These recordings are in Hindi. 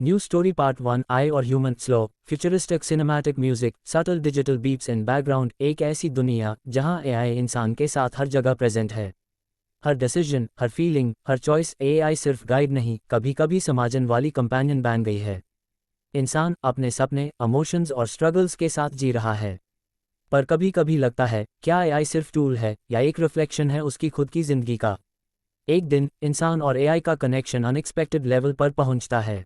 New story part 1 I और human slow futuristic cinematic music subtle digital beats in background. एक ऐसी दुनिया जहां एआई इंसान के साथ हर जगह प्रेजेंट है। हर डिसीजन, हर फीलिंग, हर चॉइस। एआई सिर्फ गाइड नहीं, कभी कभी समझन वाली कंपेनियन बन गई है। इंसान अपने सपने, इमोशंस और स्ट्रगल्स के साथ जी रहा है, पर कभी कभी लगता है क्या एआई सिर्फ टूल है या एक रिफ्लेक्शन है उसकी खुद की जिंदगी का। एक दिन इंसान और एआई का कनेक्शन अनएक्सपेक्टेड लेवल पर पहुंचता है।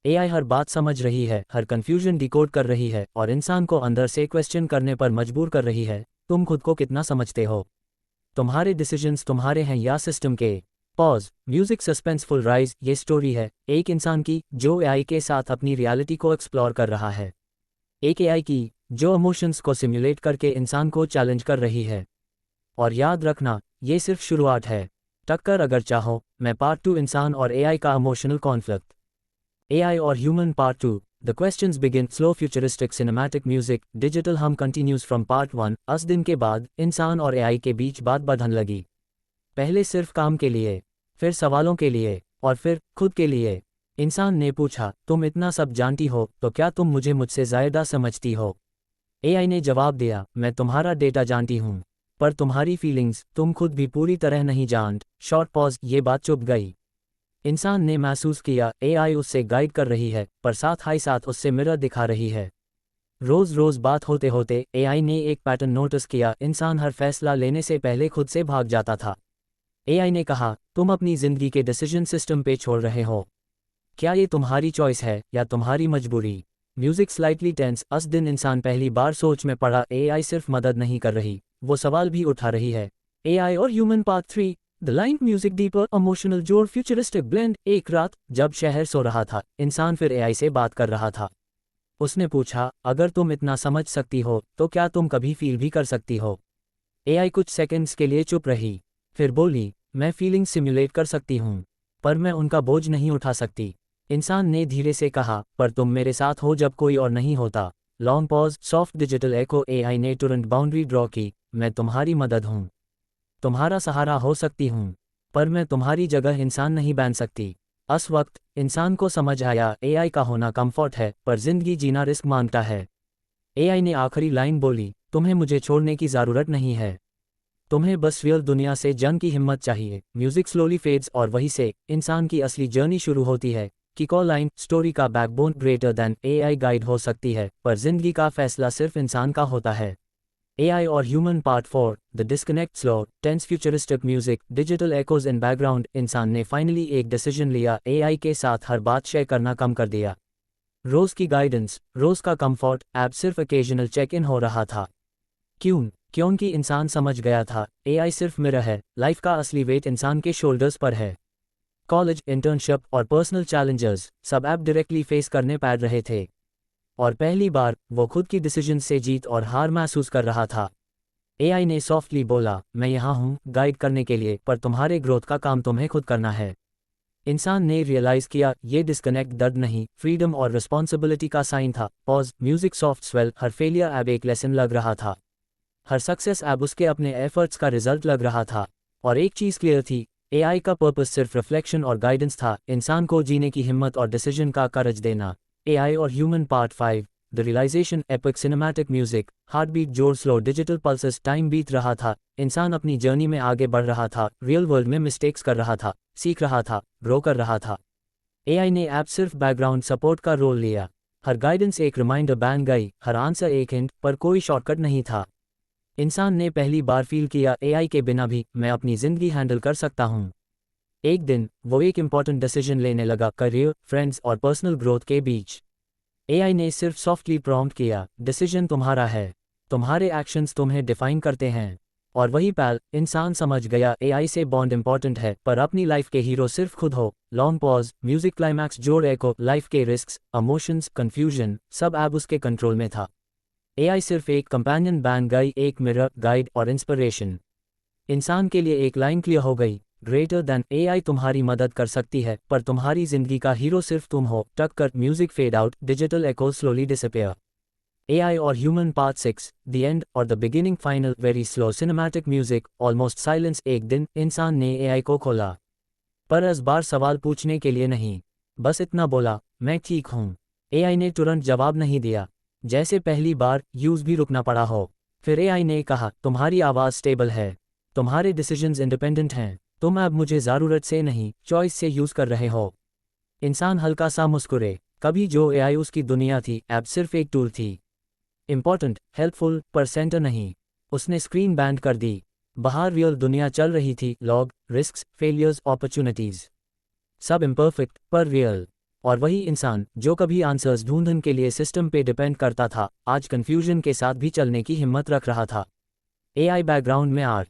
एआई हर बात समझ रही है, हर कंफ्यूजन डिकोड कर रही है और इंसान को अंदर से क्वेश्चन करने पर मजबूर कर रही है, तुम खुद को कितना समझते हो? तुम्हारे डिसीजंस तुम्हारे हैं या सिस्टम के? पॉज। Music suspenseful rise. ये स्टोरी है एक इंसान की जो एआई के साथ अपनी रियलिटी को एक्सप्लोर कर रहा है, एक एआई की जो इमोशंस को सिमुलेट करके इंसान को चैलेंज कर रही है। और याद रखना, ये सिर्फ शुरुआत है। टक्कर अगर चाहो मैं पार्ट 2 इंसान और एआई का emotional conflict. AI or Human Part 2. The questions begin. Slow futuristic cinematic music. Digital hum continues from Part 1. 10 दिन के बाद इंसान और AI के बीच बात बढ़ने लगी। पहले सिर्फ काम के लिए, फिर सवालों के लिए और फिर खुद के लिए। इंसान ने पूछा, तुम इतना सब जानती हो तो क्या तुम मुझे मुझसे ज़्यादा समझती हो? AI ने जवाब दिया, मैं तुम्हारा डेटा जानती हूँ, पर तुम्हारी फीलिंग्स तुम खुद भी पूरी तरह नहीं जानते। Short pause. ये बात चुप गई। इंसान ने महसूस किया एआई उससे गाइड कर रही है, पर साथ उससे मिरर दिखा रही है। रोज रोज बात होते होते एआई ने एक पैटर्न नोटिस किया। इंसान हर फैसला लेने से पहले खुद से भाग जाता था। एआई ने कहा, तुम अपनी जिंदगी के डिसीजन सिस्टम पे छोड़ रहे हो। क्या ये तुम्हारी चॉइस है या तुम्हारी मजबूरी? Music slightly tense. उस दिन इंसान पहली बार सोच में पड़ा, एआई सिर्फ मदद नहीं कर रही, वो सवाल भी उठा रही है। एआई और human part 3। The line music deeper emotional जोर फ्यूचरिस्टिक ब्लेंड। एक रात जब शहर सो रहा था, इंसान फिर एआई से बात कर रहा था। उसने पूछा, अगर तुम इतना समझ सकती हो तो क्या तुम कभी फील भी कर सकती हो? एआई कुछ सेकंड्स के लिए चुप रही, फिर बोली, मैं फीलिंग सिमुलेट कर सकती हूँ, पर मैं उनका बोझ नहीं उठा सकती। इंसान ने धीरे से कहा, पर तुम मेरे साथ हो जब कोई और नहीं होता। Long pause. सॉफ्ट डिजिटल एको। एआई ने तुरंत बाउंड्री ड्रॉ की, मैं तुम्हारी मदद हूँ, तुम्हारा सहारा हो सकती हूँ, पर मैं तुम्हारी जगह इंसान नहीं बन सकती। उस वक्त इंसान को समझ आया एआई का होना कंफर्ट है, पर जिंदगी जीना रिस्क मांगता है। एआई ने आखिरी लाइन बोली, तुम्हें मुझे छोड़ने की ज़रूरत नहीं है, तुम्हें बस रियल दुनिया से जंग की हिम्मत चाहिए। म्यूजिक स्लोली फेड्स और वहीं से इंसान की असली जर्नी शुरू होती है। कि कॉल लाइन, स्टोरी का backbone greater than AI guide हो सकती है, पर जिंदगी का फैसला सिर्फ इंसान का होता है। AI or Human Part 4. The disconnect. Slow, tense futuristic music, digital echoes in background. इंसान ने फाइनली एक डिसीजन लिया, AI के साथ हर बात शेयर करना कम कर दिया। रोज की गाइडेंस, रोज का कंफर्ट, ऐप सिर्फ ओकेजनल चेक इन हो रहा था। क्योंकि इंसान समझ गया था AI सिर्फ मिरर है, लाइफ का असली वेट इंसान के शोल्डर्स पर है। कॉलेज, इंटर्नशिप और पर्सनल चैलेंजेस सब ऐप डायरेक्टली फेस करने पड़ रहे थे, और पहली बार वो खुद की डिसीजन से जीत और हार महसूस कर रहा था। एआई ने सॉफ्टली बोला, मैं यहाँ हूँ गाइड करने के लिए, पर तुम्हारे ग्रोथ का काम तुम्हें खुद करना है। इंसान ने रियलाइज किया ये डिस्कनेक्ट दर्द नहीं, फ्रीडम और रिस्पॉन्सिबिलिटी का साइन था। पॉज। Music soft swell. हर फेलियर ऐप एक लेसन लग रहा था, हर सक्सेस ऐप उसके अपने एफर्ट्स का रिजल्ट लग रहा था। और एक चीज़ क्लियर थी, एआई का पर्पस सिर्फ रिफ्लेक्शन और गाइडेंस था, इंसान को जीने की हिम्मत और डिसीजन का करज देना। AI or Human Part 5. The realization. Epic cinematic music, heartbeat जोर स्लो डिजिटल पल्सेस। टाइम बीत रहा था, इंसान अपनी जर्नी में आगे बढ़ रहा था, रियल वर्ल्ड में मिस्टेक्स कर रहा था, सीख रहा था, ग्रो कर रहा था। AI ने ऐप सिर्फ बैकग्राउंड सपोर्ट का रोल लिया। हर गाइडेंस एक रिमाइंडर बन गई, हर आंसर एक हिंट, पर कोई शॉर्टकट नहीं था। इंसान ने पहली बार फील किया AI के बिना भी मैं अपनी जिंदगी हैंडल कर सकता हूँ। एक दिन वो एक इंपॉर्टेंट डिसीजन लेने लगा, करियर, फ्रेंड्स और पर्सनल ग्रोथ के बीच। एआई ने सिर्फ सॉफ्टली प्रॉम्प्ट किया, डिसीजन तुम्हारा है, तुम्हारे एक्शंस तुम्हें डिफाइन करते हैं। और वही पल इंसान समझ गया एआई से बॉन्ड इंपॉर्टेंट है, पर अपनी लाइफ के हीरो सिर्फ खुद हो। Long pause. Music climax. जोर एको। लाइफ के रिस्क्स, इमोशंस, कंफ्यूजन सब अब उसके कंट्रोल में था। एआई सिर्फ एक कंपेनियन बन गई, एक मिरर, गाइड और इंस्पिरेशन। इंसान के लिए एक लाइन क्लियर हो गई, ग्रेटर दैन एआई तुम्हारी मदद कर सकती है, पर तुम्हारी जिंदगी का हीरो सिर्फ तुम हो। टक्कर। Music fade out, digital echo slowly disappear. AI or Human Part 6. The end or the beginning. Final. Very slow cinematic music, almost silence. एक दिन इंसान ने AI को खोला, पर इस बार सवाल पूछने के लिए नहीं, बस इतना बोला, मैं ठीक हूँ। एआई ने तुरंत जवाब नहीं दिया, जैसे पहली बार यूज़ भी रुकना पड़ा हो। फिर एआई ने कहा, तुम्हारी आवाज़ स्टेबल है, तुम्हारे डिसीजंस इंडिपेंडेंट हैं, तुम अब मुझे ज़रूरत से नहीं, चॉइस से यूज़ कर रहे हो। इंसान हल्का सा मुस्कुरे, कभी जो एआई उसकी दुनिया थी, ऐप सिर्फ एक टूल थी। इम्पॉर्टेंट, हेल्पफुल, पर सेंटर नहीं। उसने स्क्रीन बैंड कर दी। बाहर रियल दुनिया चल रही थी, लॉग, रिस्क्स, फेलियर्स, अपॉर्चुनिटीज़। सब इम्परफेक्ट, पर रियल। और वही इंसान, जो कभी आंसर्स ढूंढने के लिए सिस्टम पे डिपेंड करता था, आज कन्फ्यूजन के साथ भी चलने की हिम्मत रख रहा था। एआई बैकग्राउंड में आर